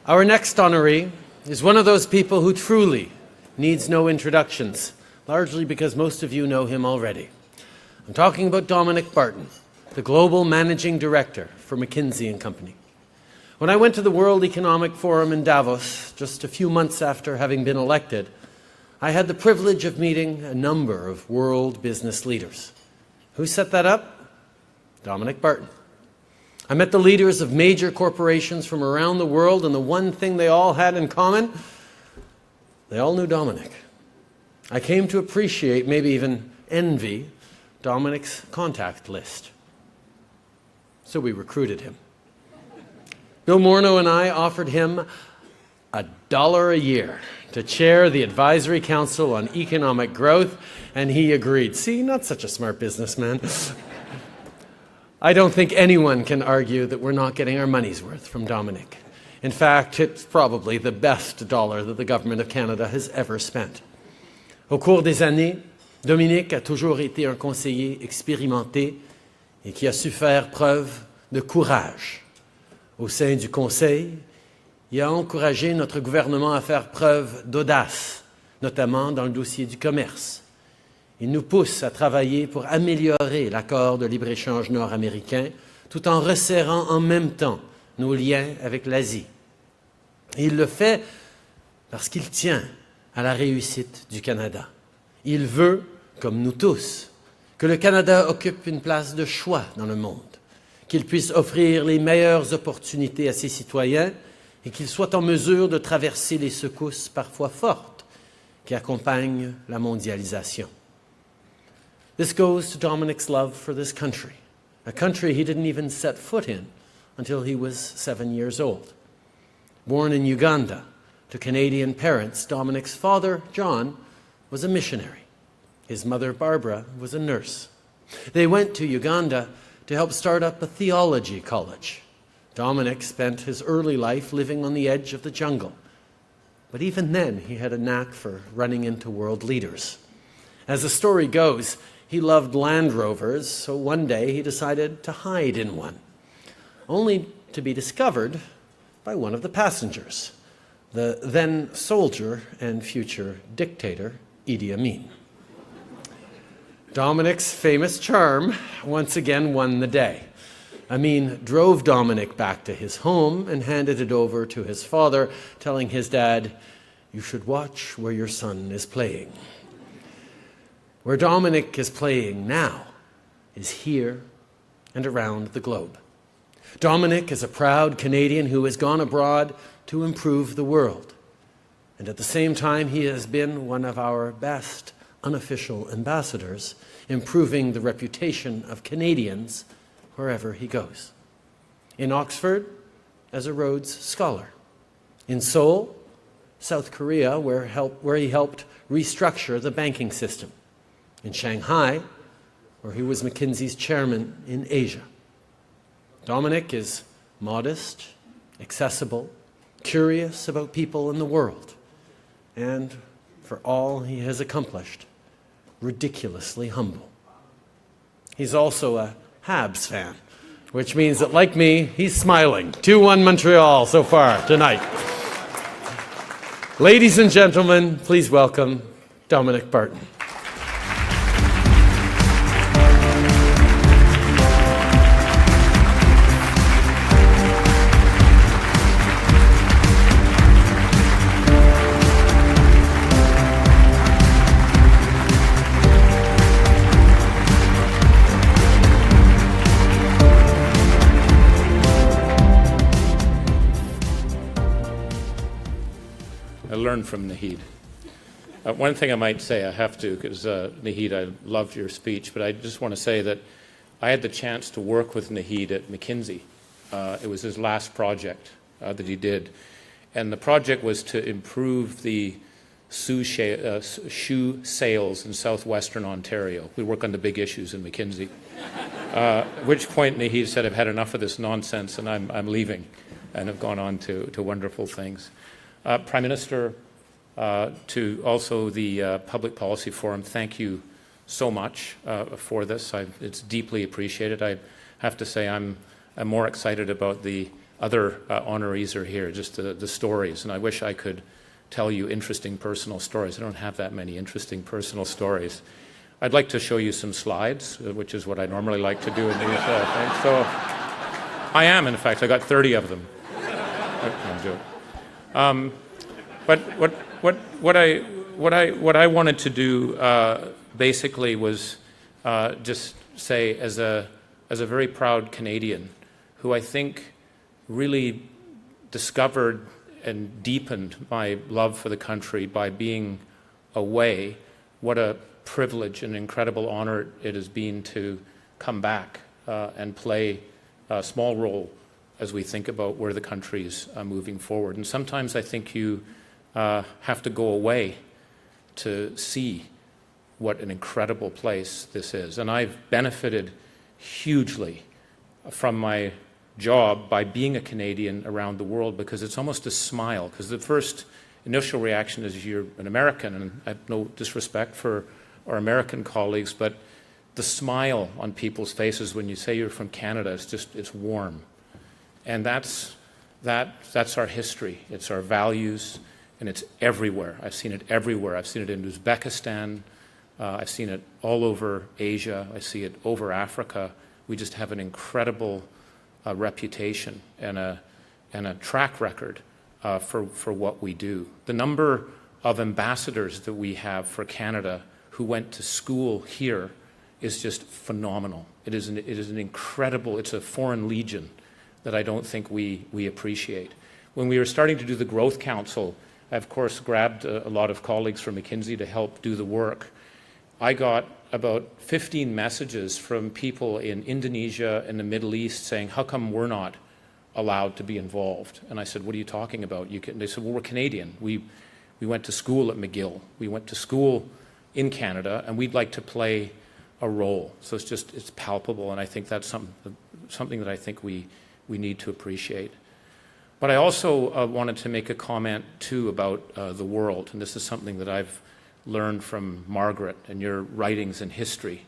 Our next honoree is one of those people who truly needs no introductions, largely because most of you know him already. I'm talking about Dominic Barton, the Global Managing Director for McKinsey & Company. When I went to the World Economic Forum in Davos just a few months after having been elected, I had the privilege of meeting a number of world business leaders. Who set that up? Dominic Barton. I met the leaders of major corporations from around the world, and the one thing they all had in common, they all knew Dominic. I came to appreciate, maybe even envy, Dominic's contact list. So we recruited him. Bill Morneau and I offered him $1 a year to chair the Advisory Council on Economic Growth, and he agreed. See, not such a smart businessman. I don't think anyone can argue that we're not getting our money's worth from Dominic. In fact, it's probably the best dollar that the government of Canada has ever spent. Au cours des années, Dominic a toujours été un conseiller expérimenté et qui a su faire preuve de courage. Au sein du Conseil, il a encouragé notre gouvernement à faire preuve d'audace, notamment dans le dossier du commerce. Il nous pousse à travailler pour améliorer l'accord de libre-échange nord-américain tout en resserrant en même temps nos liens avec l'Asie. Et il le fait parce qu'il tient à la réussite du Canada. Il veut, comme nous tous, que le Canada occupe une place de choix dans le monde, qu'il puisse offrir les meilleures opportunités à ses citoyens et qu'il soit en mesure de traverser les secousses parfois fortes qui accompagnent la mondialisation. This goes to Dominic's love for this country, a country he didn't even set foot in until he was 7 years old. Born in Uganda to Canadian parents, Dominic's father, John, was a missionary. His mother, Barbara, was a nurse. They went to Uganda to help start up a theology college. Dominic spent his early life living on the edge of the jungle. But even then, he had a knack for running into world leaders. As the story goes, he loved Land Rovers, so one day he decided to hide in one, only to be discovered by one of the passengers, the then soldier and future dictator, Idi Amin. Dominic's famous charm once again won the day. Amin drove Dominic back to his home and handed it over to his father, telling his dad, "You should watch where your son is playing." Where Dominic is playing now is here and around the globe. Dominic is a proud Canadian who has gone abroad to improve the world. And at the same time, he has been one of our best unofficial ambassadors, improving the reputation of Canadians wherever he goes. In Oxford, as a Rhodes Scholar. In Seoul, South Korea, where he helped restructure the banking system. In Shanghai, where he was McKinsey's chairman in Asia. Dominic is modest, accessible, curious about people in the world, and for all he has accomplished, ridiculously humble. He's also a Habs fan, which means that, like me, he's smiling. 2-1 Montreal so far tonight. Ladies and gentlemen, please welcome Dominic Barton. Learn from Naheed. One thing I might say, I have to, because Naheed, I loved your speech, but I just want to say that I had the chance to work with Naheed at McKinsey. It was his last project that he did. And the project was to improve the shoe sales in southwestern Ontario. We work on the big issues in McKinsey. At which point Naheed said, "I've had enough of this nonsense and I'm leaving," and have gone on to wonderful things. Prime Minister, to also the Public Policy Forum, thank you so much for this. It's deeply appreciated. I have to say I'm more excited about the other honorees are here, just the stories. And I wish I could tell you interesting personal stories. I don't have that many interesting personal stories. I'd like to show you some slides, which is what I normally like to do in these things. So I am, in fact. I got 30 of them. I'm joking. But what I wanted to do basically was just say, as a very proud Canadian, who I think really discovered and deepened my love for the country by being away, what a privilege and incredible honor it has been to come back and play a small role as we think about where the country's moving forward. And sometimes I think you have to go away to see what an incredible place this is. And I've benefited hugely from my job by being a Canadian around the world, because it's almost a smile. Because the first initial reaction is you're an American, and I have no disrespect for our American colleagues, but the smile on people's faces when you say you're from Canada, it's warm. And that's our history. It's our values, and it's everywhere. I've seen it everywhere. I've seen it in Uzbekistan. I've seen it all over Asia. I see it over Africa. We just have an incredible reputation and a track record for what we do. The number of ambassadors that we have for Canada who went to school here is just phenomenal. It is an incredible, it's a foreign legion that I don't think we appreciate. When we were starting to do the Growth Council, I of course grabbed a lot of colleagues from McKinsey to help do the work. I got about 15 messages from people in Indonesia and the Middle East saying, how come we're not allowed to be involved? And I said, what are you talking about? They said, well, we're Canadian. We went to school at McGill. We went to school in Canada, and we'd like to play a role. So it's palpable, and I think that's something that I think we need to appreciate. But I also wanted to make a comment, too, about the world, and this is something that I've learned from Margaret and your writings in history,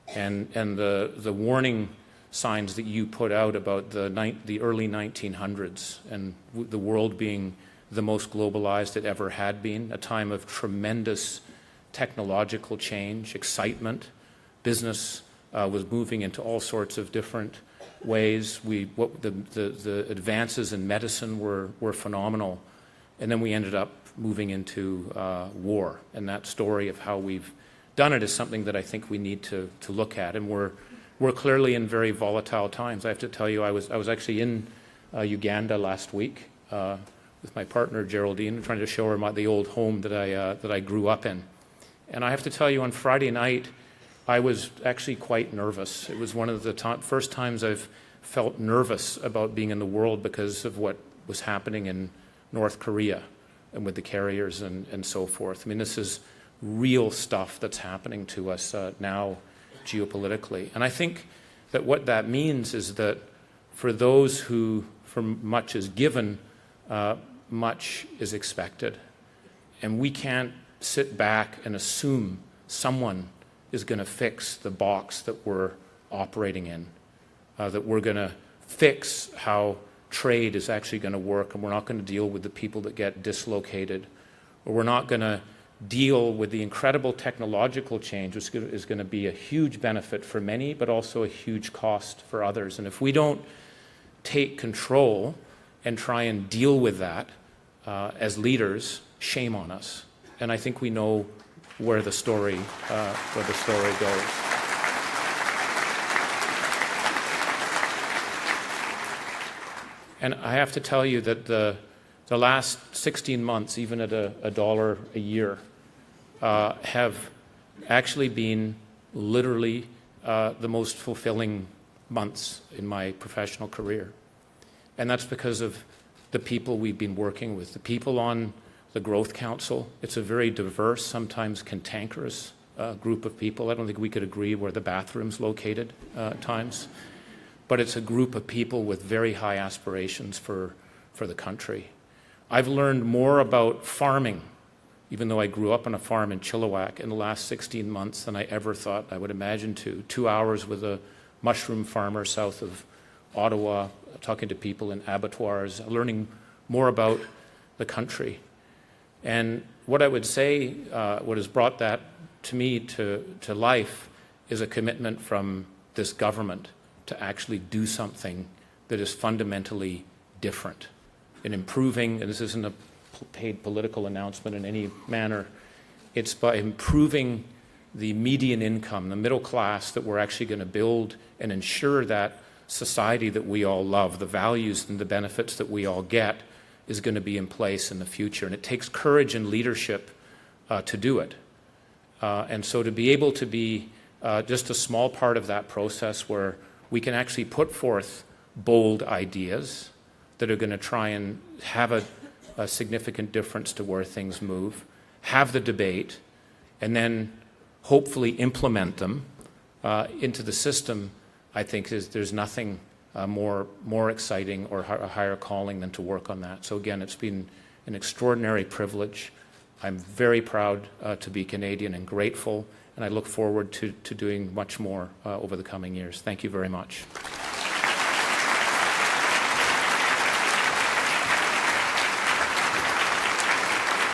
and the warning signs that you put out about the early 1900s and the world being the most globalized it ever had been, a time of tremendous technological change, excitement. Business was moving into all sorts of different ways. The advances in medicine were phenomenal, and then we ended up moving into war. And that story of how we've done it is something that I think we need to look at. And we're clearly in very volatile times. I have to tell you, I was actually in Uganda last week with my partner Geraldine, trying to show her the old home that I grew up in. And I have to tell you, on Friday night, I was actually quite nervous. It was one of the first times I've felt nervous about being in the world because of what was happening in North Korea and with the carriers and so forth. I mean, this is real stuff that's happening to us now geopolitically. And I think that what that means is that for those who, from much is given, much is expected. And we can't sit back and assume someone is going to fix the box that we're operating in, that we're going to fix how trade is actually going to work, and we're not going to deal with the people that get dislocated, or we're not going to deal with the incredible technological change, which is going to be a huge benefit for many, but also a huge cost for others. And if we don't take control and try and deal with that as leaders, shame on us. And I think we know where the story goes. And I have to tell you that the last 16 months, even at $1 a year, have actually been literally the most fulfilling months in my professional career. And that's because of the people we've been working with, the people on the Growth Council. It's a very diverse, sometimes cantankerous group of people. I don't think we could agree where the bathroom's located at times. But it's a group of people with very high aspirations for the country. I've learned more about farming, even though I grew up on a farm in Chilliwack, in the last 16 months than I ever thought I would imagine to. 2 hours with a mushroom farmer south of Ottawa, talking to people in abattoirs, learning more about the country. And what I would say, what has brought that to me to life is a commitment from this government to actually do something that is fundamentally different in improving, and this isn't a paid political announcement in any manner, it's by improving the median income, the middle class, that we're actually going to build and ensure that society that we all love, the values and the benefits that we all get, is going to be in place in the future. And it takes courage and leadership to do it. And so to be able to be just a small part of that process where we can actually put forth bold ideas that are going to try and have a significant difference to where things move, have the debate, and then hopefully implement them into the system, I think there's nothing more exciting or a higher calling than to work on that. So again, it's been an extraordinary privilege. I'm very proud to be Canadian and grateful, and I look forward to doing much more over the coming years. Thank you very much.